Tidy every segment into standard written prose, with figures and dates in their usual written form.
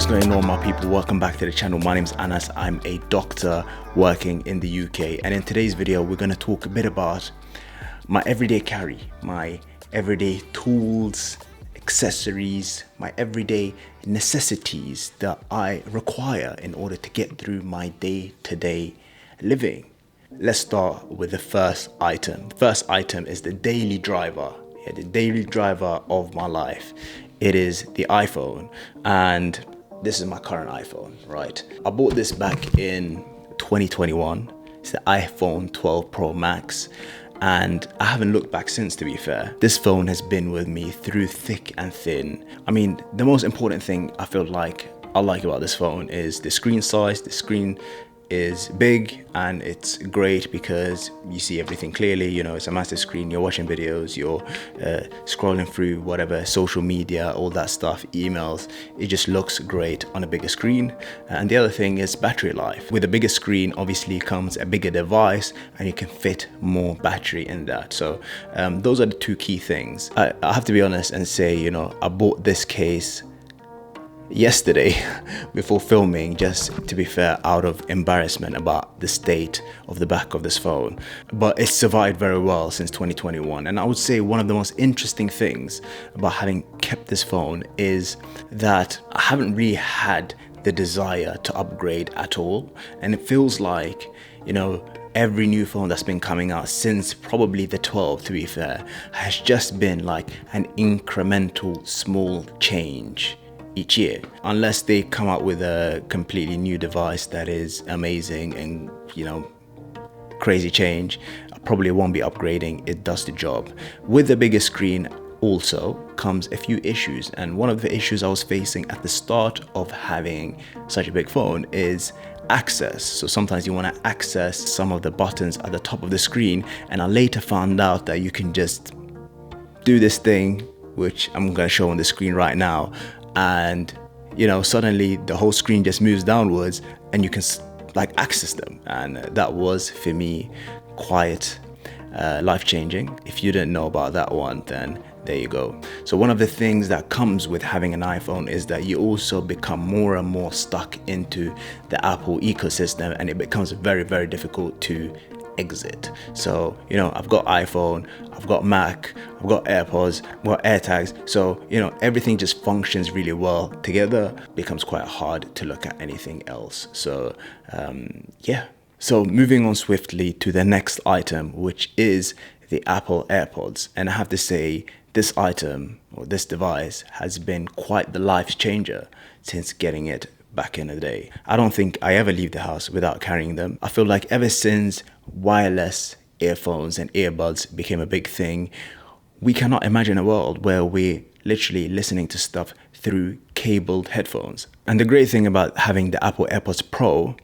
What's going on, my people? Welcome back to the channel. My name is Anas. I'm a doctor working in the UK, and in today's video we're going to talk a bit about my everyday carry, my everyday tools, accessories, my everyday necessities that I require in order to get through my day-to-day living. Let's start with the first item. The first item is the daily driver. Yeah, the daily driver of my life. It is the iPhone, and this is my current iPhone, right? I bought this back in 2021. It's the iPhone 12 Pro Max, and I haven't looked back since, to be fair. This phone has been with me through thick and thin. I mean, the most important thing I like about this phone is the screen size. The screen is big and it's great because you see everything clearly. You know, it's a massive screen. You're watching videos, you're scrolling through whatever, social media, all that stuff, emails. It just looks great on a bigger screen. And the other thing is battery life. With a bigger screen obviously comes a bigger device, and you can fit more battery in that. So those are the two key things. I have to be honest and say, you know, I bought this case yesterday before filming, just to be fair, out of embarrassment about the state of the back of this phone. But it's survived very well since 2021, and I would say one of the most interesting things about having kept this phone is that I haven't really had the desire to upgrade at all. And it feels like, you know, every new phone that's been coming out since probably the 12, to be fair, has just been like an incremental small change each year, unless they come out with a completely new device that is amazing and, you know, crazy change. I probably won't be upgrading. It does the job. With the bigger screen also comes a few issues, and one of the issues I was facing at the start of having such a big phone is access. So sometimes you want to access some of the buttons at the top of the screen, and I later found out that you can just do this thing, which I'm going to show on the screen right now, and, you know, suddenly the whole screen just moves downwards and you can like access them. And that was, for me, quite life-changing. If you didn't know about that one, then there you go. So one of the things that comes with having an iPhone is that you also become more and more stuck into the Apple ecosystem, and it becomes very, very difficult to exit. So, you know, I've got iPhone, I've got Mac, I've got AirPods, I've got AirTags. So, you know, everything just functions really well together. It becomes quite hard to look at anything else. So, yeah. So moving on swiftly to the next item, which is the Apple AirPods. And I have to say, this item or this device has been quite the life changer since getting it back in the day. I don't think I ever leave the house without carrying them. I feel like ever since wireless earphones and earbuds became a big thing, we cannot imagine a world where we're literally listening to stuff through cabled headphones. And the great thing about having the Apple AirPods Pro,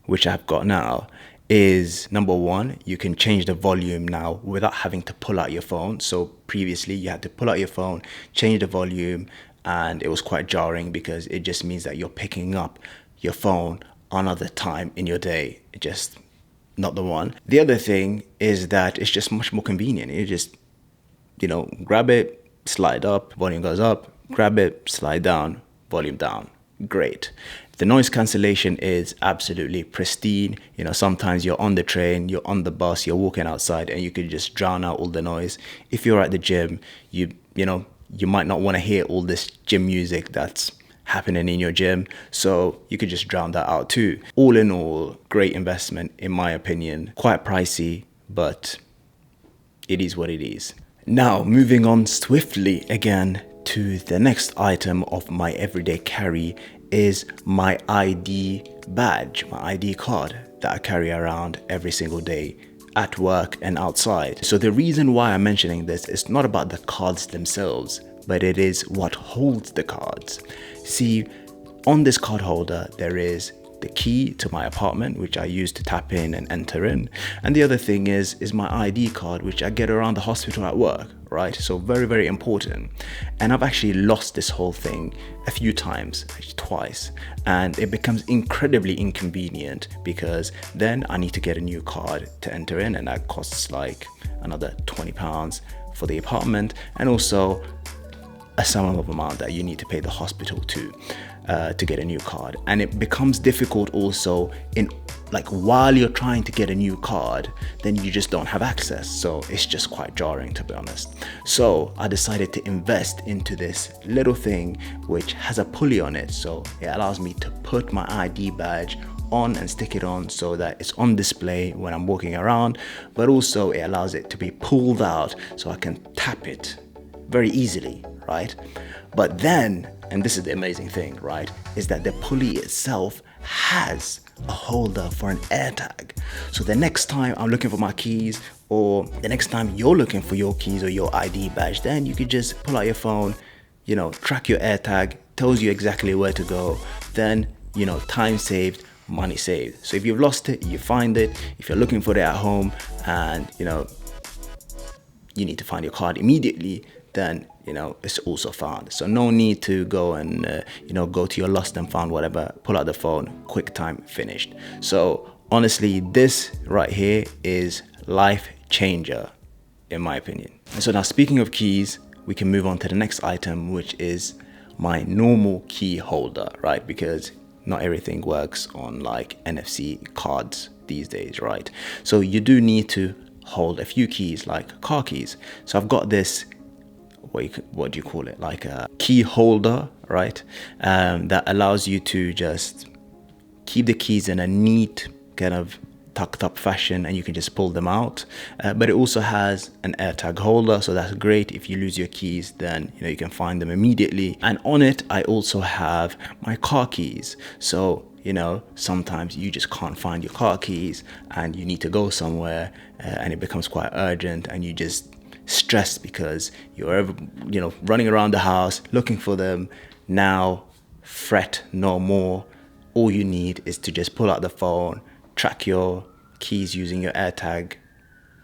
which I've got now, is number one, you can change the volume now without having to pull out your phone. So previously you had to pull out your phone, change the volume, and it was quite jarring because it just means that you're picking up your phone another time in your day. It just not the one. The other thing is that it's just much more convenient. You just, you know, grab it, slide up, volume goes up, grab it, slide down, volume down. Great. The noise cancellation is absolutely pristine. You know, sometimes you're on the train, you're on the bus, you're walking outside, and you could just drown out all the noise. If you're at the gym, you know, you might not want to hear all this gym music that's happening in your gym, so you could just drown that out too. All in all, great investment in my opinion. Quite pricey, but it is what it is. Now, moving on swiftly again to the next item of my everyday carry is my ID badge, my ID card that I carry around every single day at work and outside. So the reason why I'm mentioning this is not about the cards themselves, but it is what holds the cards. See, on this card holder, there is the key to my apartment, which I use to tap in and enter in. And the other thing is my ID card, which I get around the hospital at work, right? So very, very important. And I've actually lost this whole thing a few times, actually twice. And it becomes incredibly inconvenient because then I need to get a new card to enter in, and that costs like another £20 for the apartment, and also a sum of amount that you need to pay the hospital to. to get a new card, and it becomes difficult also in like while you're trying to get a new card, then you just don't have access. So it's just quite jarring, to be honest. So I decided to invest into this little thing which has a pulley on it, so it allows me to put my ID badge on and stick it on so that it's on display when I'm walking around, but also it allows it to be pulled out so I can tap it very easily, right? But then, and this is the amazing thing, right, is that the pulley itself has a holder for an AirTag. So the next time I'm looking for my keys, or the next time you're looking for your keys or your ID badge, then you could just pull out your phone, you know, track your AirTag, tells you exactly where to go. Then, you know, time saved, money saved. So if you've lost it, you find it. If you're looking for it at home and, you know, you need to find your card immediately, then, you know, it's also found. So no need to go and, you know, go to your lost and found, whatever, pull out the phone, quick time, finished. So honestly, this right here is life changer, in my opinion. And so now, speaking of keys, we can move on to the next item, which is my normal key holder, right? Because not everything works on like NFC cards these days, right? So you do need to hold a few keys, like car keys. So I've got this, what do you call it, like a key holder, right? That allows you to just keep the keys in a neat kind of tucked up fashion, and you can just pull them out. But it also has an AirTag holder, so that's great. If you lose your keys, then, you know, you can find them immediately. And on it, I also have my car keys. So, you know, sometimes you just can't find your car keys and you need to go somewhere, and it becomes quite urgent, and you just stressed because you're, you know, running around the house looking for them. Now, fret no more. All you need is to just pull out the phone, track your keys using your AirTag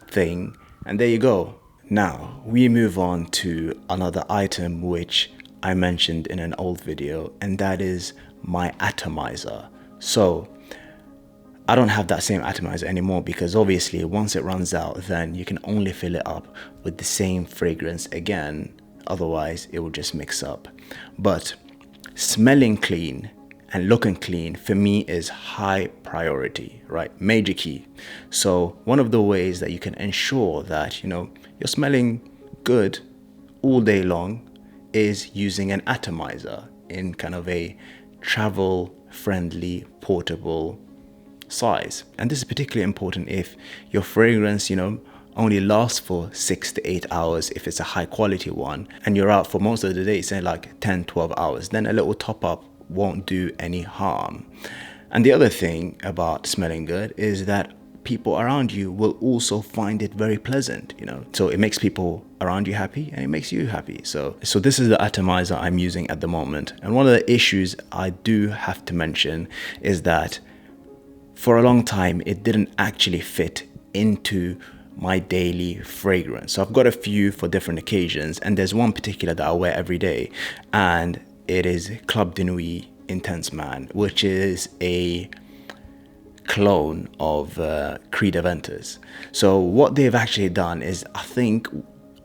thing, and there you go. Now we move on to another item which I mentioned in an old video, and that is my Atomiser. So I don't have that same Atomiser anymore, because obviously once it runs out, then you can only fill it up with the same fragrance again, otherwise it will just mix up. But smelling clean and looking clean for me is high priority, right? Major key. So one of the ways that you can ensure that, you know, you're smelling good all day long is using an Atomiser in kind of a travel friendly portable size. And this is particularly important if your fragrance, you know, only lasts for 6 to 8 hours if it's a high quality one, and you're out for most of the day, say like 10-12 hours, then a little top up won't do any harm. And the other thing about smelling good is that people around you will also find it very pleasant, you know, so it makes people around you happy and it makes you happy. So this is the Atomiser I'm using at the moment. And one of the issues I do have to mention is that for a long time it didn't actually fit into my daily fragrance. So I've got a few for different occasions, and there's one particular that I wear every day, and it is Club de Nuit Intense Man, which is a clone of Creed Aventus. So what they've actually done is, I think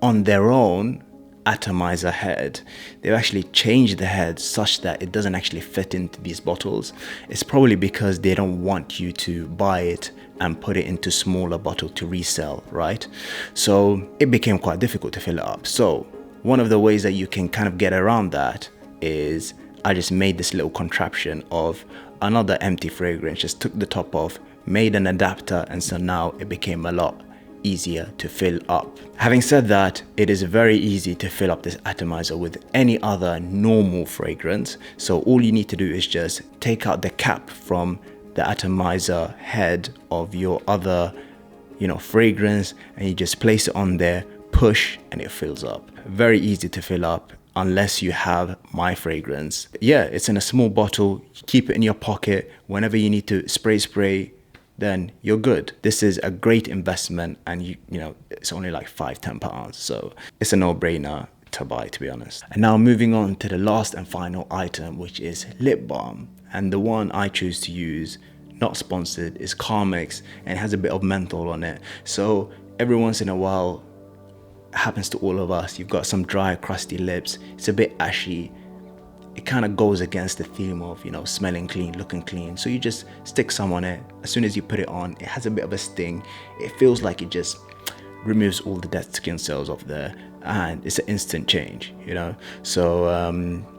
on their own Atomiser head, they've actually changed the head such that it doesn't actually fit into these bottles. It's probably because they don't want you to buy it and put it into smaller bottle to resell, right? So it became quite difficult to fill it up. So one of the ways that you can kind of get around that is I just made this little contraption of another empty fragrance, just took the top off, made an adapter, and so now it became a lot easier to fill up. Having said that, it is very easy to fill up this Atomiser with any other normal fragrance. So all you need to do is just take out the cap from the Atomiser head of your other, you know, fragrance, and you just place it on there, push, and it fills up. Very easy to fill up, unless you have my fragrance. Yeah, it's in a small bottle. You keep it in your pocket. Whenever you need to spray, then you're good. This is a great investment, and you know, it's only like £5-10. So it's a no-brainer to buy, to be honest. And now moving on to the last and final item, which is lip balm. And the one I choose to use, not sponsored, is Carmex, and it has a bit of menthol on it. So every once in a while, happens to all of us, you've got some dry, crusty lips, it's a bit ashy, it kind of goes against the theme of, you know, smelling clean, looking clean. So you just stick some on it. As soon as you put it on, it has a bit of a sting. It feels like it just removes all the dead skin cells off there, and it's an instant change, you know. So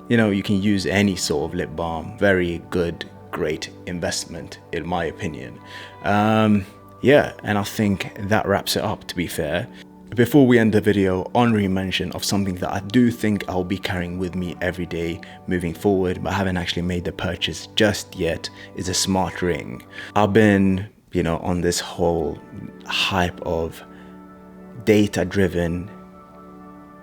you know, you can use any sort of lip balm. Very good, great investment in my opinion. Yeah, and I think that wraps it up, to be fair. Before we end the video, honorary mention of something that I do think I'll be carrying with me every day moving forward, but I haven't actually made the purchase just yet, is a smart ring. I've been, you know, on this whole hype of data-driven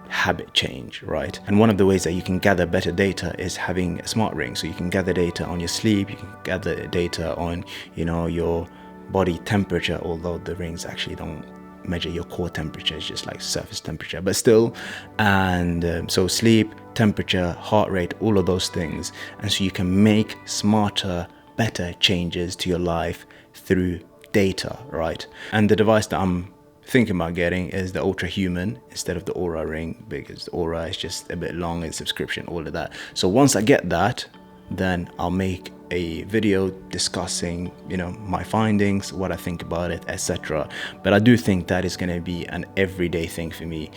habit change, right? And one of the ways that you can gather better data is having a smart ring. So you can gather data on your sleep, you can gather data on, you know, your body temperature, although the rings actually don't measure your core temperature, it's just like surface temperature, but still. And so sleep, temperature, heart rate, all of those things. And so you can make smarter, better changes to your life through data, right? And the device that I'm thinking about getting is the Ultra Human instead of the Aura ring, because the Aura is just a bit long in subscription, all of that. So once I get that, then I'll make a video discussing, you know, my findings, what I think about it, etc. But I do think that is going to be an everyday thing for me.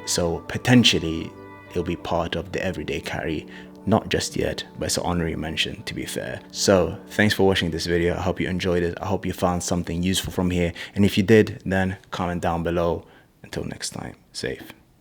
So potentially it'll be part of the everyday carry. Not just yet, but it's an honorary mention, to be fair. So thanks for watching this video. I hope you enjoyed it. I hope you found something useful from here. And if you did, then comment down below. Until next time, safe.